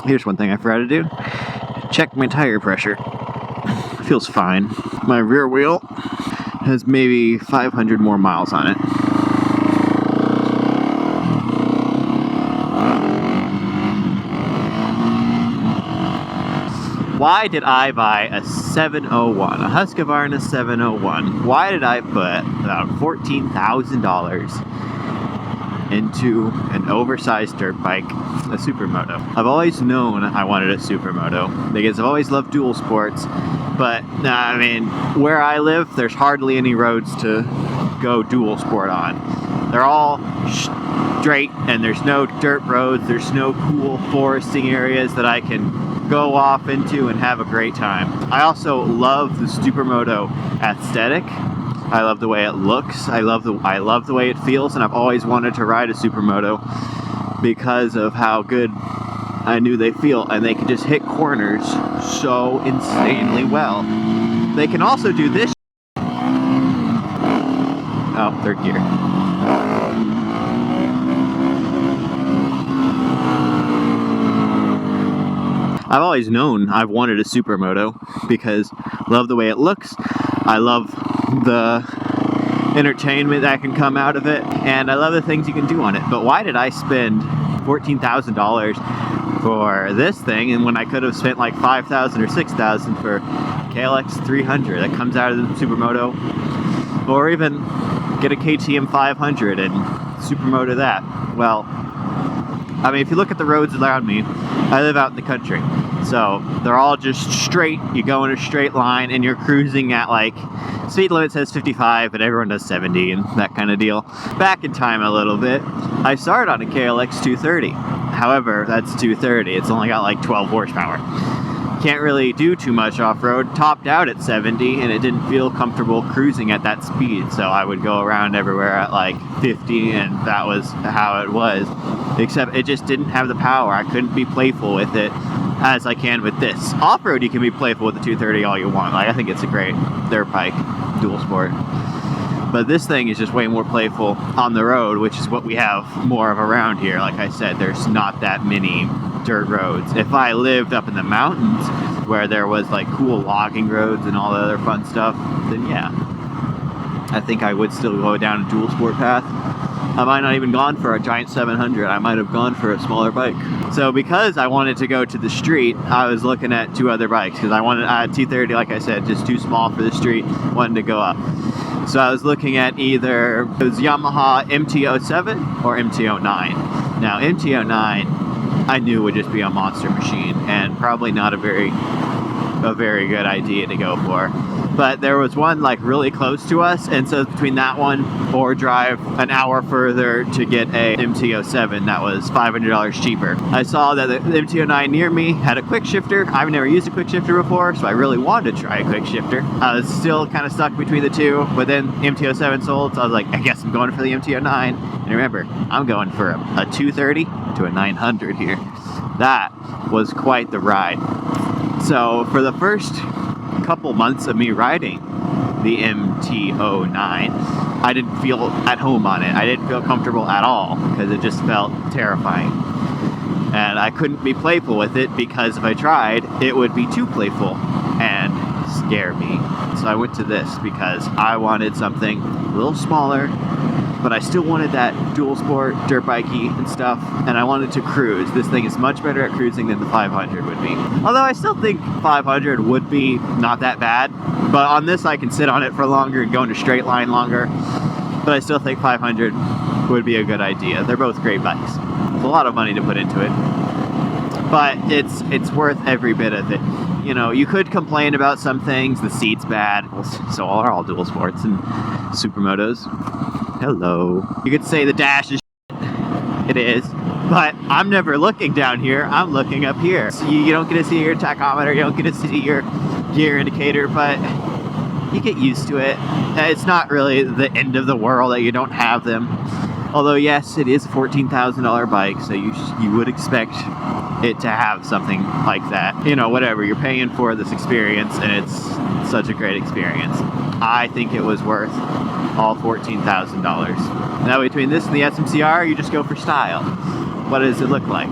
Here's one thing I forgot to do. Check my tire pressure. Feels fine. My rear wheel has maybe 500 more miles on it. Why did I buy a 701, a Husqvarna 701? Why did I put about $14,000 into an oversized dirt bike, a supermoto? I've always known I wanted a supermoto because I've always loved dual sports, but I mean, where I live, there's hardly any roads to go dual sport on. They're all straight, and there's no dirt roads, there's no cool foresting areas that I can go off into and have a great time. I also love the supermoto aesthetic. I love the way it looks. I love the way it feels, and I've always wanted to ride a supermoto because of how good I knew they feel, and they can just hit corners so insanely well. They can also do this. Oh, third gear. I've always known I've wanted a supermoto because I love the way it looks. I love the entertainment that can come out of it, and I love the things you can do on it. But why did I spend $14,000 for this thing, and when I could have spent like $5,000 or $6,000 for KLX 300 that comes out of the supermoto, or even get a KTM 500 and supermoto that? Well, I mean, if you look at the roads around me, I live out in the country, so they're all just straight. You go in a straight line and you're cruising at, like, speed limit says 55, but everyone does 70 and that kind of deal. Back in time a little bit, I started on a KLX 230. However, that's 230. It's only got like 12 horsepower. Can't really do too much off-road. Topped out at 70, and it didn't feel comfortable cruising at that speed, so I would go around everywhere at like 50, and that was how it was. Except it just didn't have the power. I couldn't be playful with it as I can with this. Off-road, you can be playful with the 230 all you want. Like, I think it's a great dirt bike, dual sport. But this thing is just way more playful on the road, which is what we have more of around here. Like I said, there's not that many dirt roads. If I lived up in the mountains where there was like cool logging roads and all the other fun stuff, then yeah, I think I would still go down a dual sport path. I might not even gone for a giant 700. I might have gone for a smaller bike. So because I wanted to go to the street, I was looking at two other bikes because I had 230, like I said, just too small for the street, wanted to go up. So I was looking at either it was Yamaha MT-07 or MT-09. Now MT-09 I knew would just be a monster machine and probably not a very good idea to go for. But there was one like really close to us, and so between that one or drive an hour further to get a MT-07 that was $500 cheaper. I saw that the MT-09 near me had a quick shifter. I've never used a quick shifter before, so I really wanted to try a quick shifter. I was still kind of stuck between the two, but then MT-07 sold, so I was like, I guess I'm going for the MT-09. And remember, I'm going for a 230 to a 900 here. That was quite the ride. So for the first couple months of me riding the MT-09, I didn't feel at home on it. I didn't feel comfortable at all because it just felt terrifying. And I couldn't be playful with it because if I tried, it would be too playful and scare me. So I went to this because I wanted something a little smaller, but I still wanted that dual sport, dirt bikey and stuff, and I wanted to cruise. This thing is much better at cruising than the 500 would be. Although I still think 500 would be not that bad, but on this I can sit on it for longer and go in a straight line longer, but I still think 500 would be a good idea. They're both great bikes. It's a lot of money to put into it, but it's worth every bit of it. You know, you could complain about some things, the seat's bad, so are all dual sports and supermotos. Hello. You could say the dash is shit. It is, but I'm never looking down here, I'm looking up here. So you don't get to see your tachometer, you don't get to see your gear indicator, but you get used to it. It's not really the end of the world that you don't have them. Although yes, it is a $14,000 bike, so you would expect it to have something like that. You know, whatever, you're paying for this experience, and it's such a great experience. I think it was worth all $14,000. Now between this and the SMCR, you just go for style. What does it look like?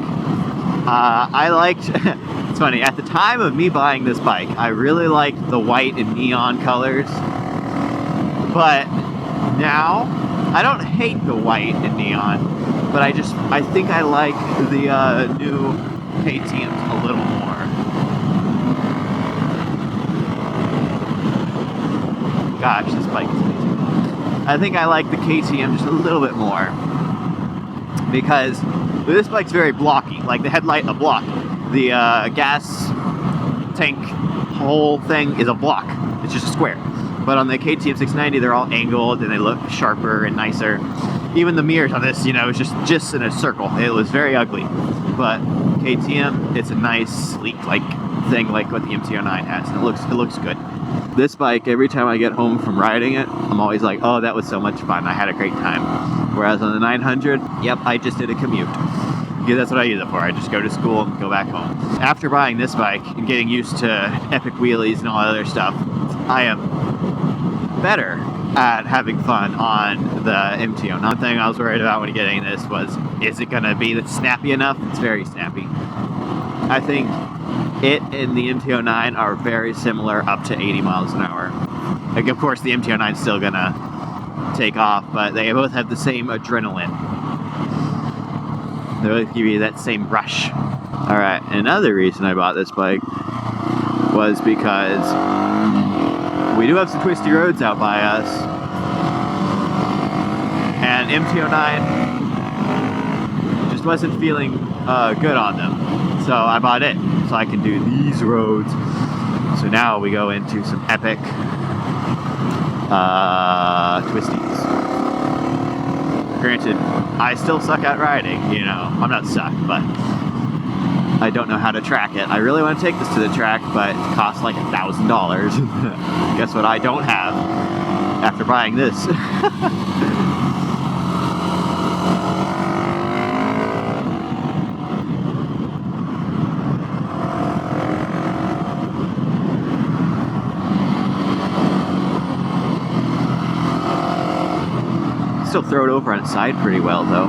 I liked, it's funny, at the time of me buying this bike, I really liked the white and neon colors. But now, I don't hate the white and neon, but I think I like the new KTMs a little more. Gosh, this bike is amazing. I think I like the KTM just a little bit more, because this bike's very blocky, like the headlight a block. The gas tank whole thing is a block. It's just a square. But on the KTM 690, they're all angled and they look sharper and nicer. Even the mirrors on this, it's just in a circle. It was very ugly. But KTM, it's a nice, sleek like thing, like what the MT-09 has, and it looks good. This bike, every time I get home from riding it, I'm always like, oh, that was so much fun. I had a great time. Whereas on the 900, yep, I just did a commute. Because that's what I use it for. I just go to school and go back home. After buying this bike and getting used to epic wheelies and all that other stuff, I am better at having fun on the MT-09. One thing I was worried about when getting this was, is it going to be snappy enough? It's very snappy. I think it and the MT-09 are very similar up to 80 miles an hour. Like, of course, the MT-09 is still going to take off, but they both have the same adrenaline. They both give you that same rush. Alright, another reason I bought this bike was because we do have some twisty roads out by us, and MT-09 just wasn't feeling good on them. So I bought it, so I can do these roads. So now we go into some epic twisties. Granted, I still suck at riding, I'm not suck, but I don't know how to track it. I really want to take this to the track, but it costs like $1,000. Guess what I don't have after buying this? Still throw it over on its side pretty well, though.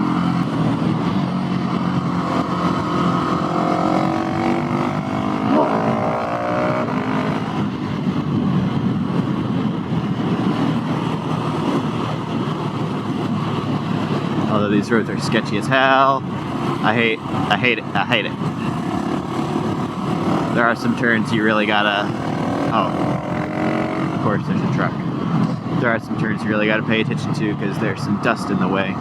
Although these roads are sketchy as hell. I hate it. There are some turns you really gotta... Oh, of course there's a truck. There are some turns you really got to pay attention to because there's some dust in the way.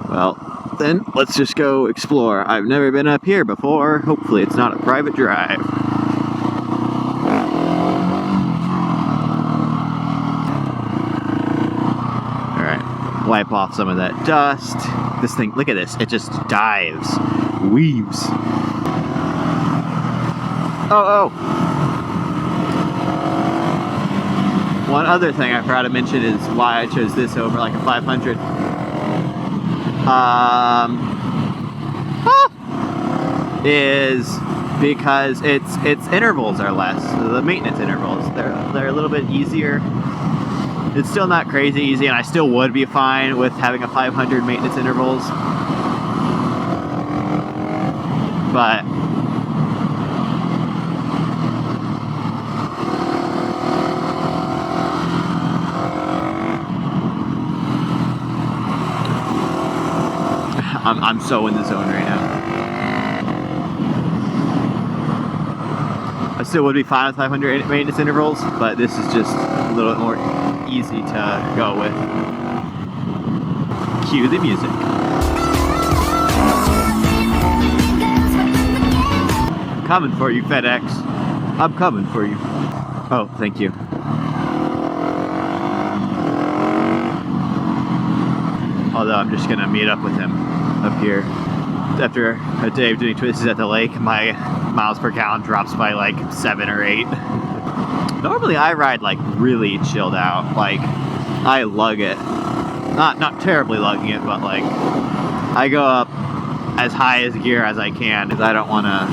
Well, then let's just go explore. I've never been up here before. Hopefully it's not a private drive. Alright, wipe off some of that dust. This thing, look at this. It just dives, weaves. Oh! One other thing I forgot to mention is why I chose this over like a 500. Is because its intervals are less. The maintenance intervals, they're a little bit easier. It's still not crazy easy, and I still would be fine with having a 500 maintenance intervals. But I'm so in the zone right now. I still would be fine with 500 maintenance intervals, but this is just a little bit more easy to go with. Cue the music. I'm coming for you, FedEx. I'm coming for you. Oh, thank you. Although I'm just gonna meet up with him up here. After a day of doing twists at the lake, my miles per gallon drops by like 7 or 8. Normally I ride like really chilled out. Like I lug it. Not terribly lugging it, but like I go up as high as gear as I can because I don't want to.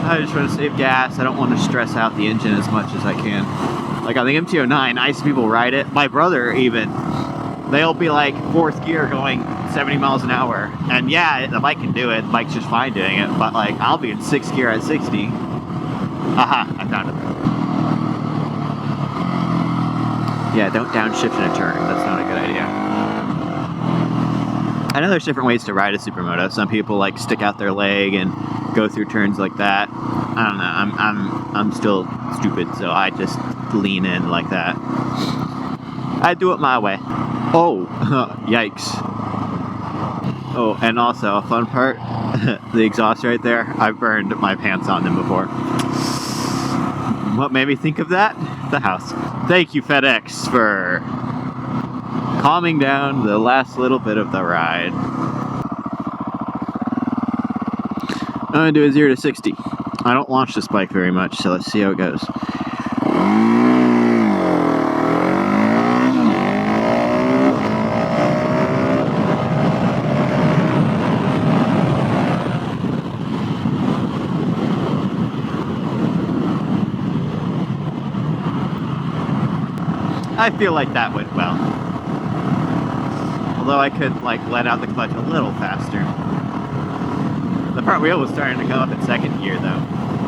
I just want to save gas. I don't want to stress out the engine as much as I can. Like on the MT-09, I see people ride it. My brother even, they'll be like fourth gear going 70 miles an hour. And yeah, the bike can do it. The bike's just fine doing it. But like, I'll be in sixth gear at 60. Aha, I found it. Yeah, don't downshift in a turn. That's not a good idea. I know there's different ways to ride a supermoto. Some people like stick out their leg and go through turns like that. I don't know. I'm still stupid, so I just lean in like that. I do it my way. Oh, yikes. Oh, and also a fun part, the exhaust right there, I've burned my pants on them before. What made me think of that? The house. Thank you, FedEx, for calming down the last little bit of the ride. I'm gonna do a 0 to 60. I don't launch this bike very much, so let's see how it goes. I feel like that went well. Although I could like let out the clutch a little faster. The front wheel was starting to go up in second gear though.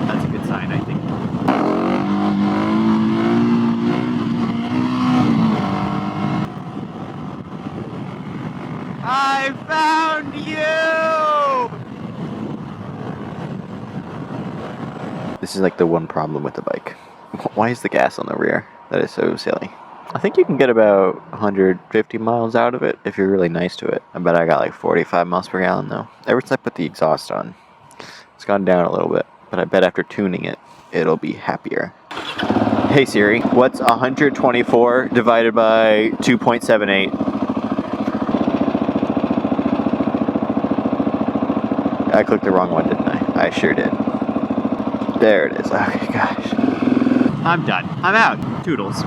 That's a good sign, I think. I found you! This is like the one problem with the bike. Why is the gas on the rear? That is so silly. I think you can get about 150 miles out of it if you're really nice to it. I bet I got like 45 miles per gallon though. Ever since I put the exhaust on, it's gone down a little bit. But I bet after tuning it, it'll be happier. Hey Siri, what's 124 divided by 2.78? I clicked the wrong one, didn't I? I sure did. There it is. Okay, gosh. I'm done. I'm out. Toodles.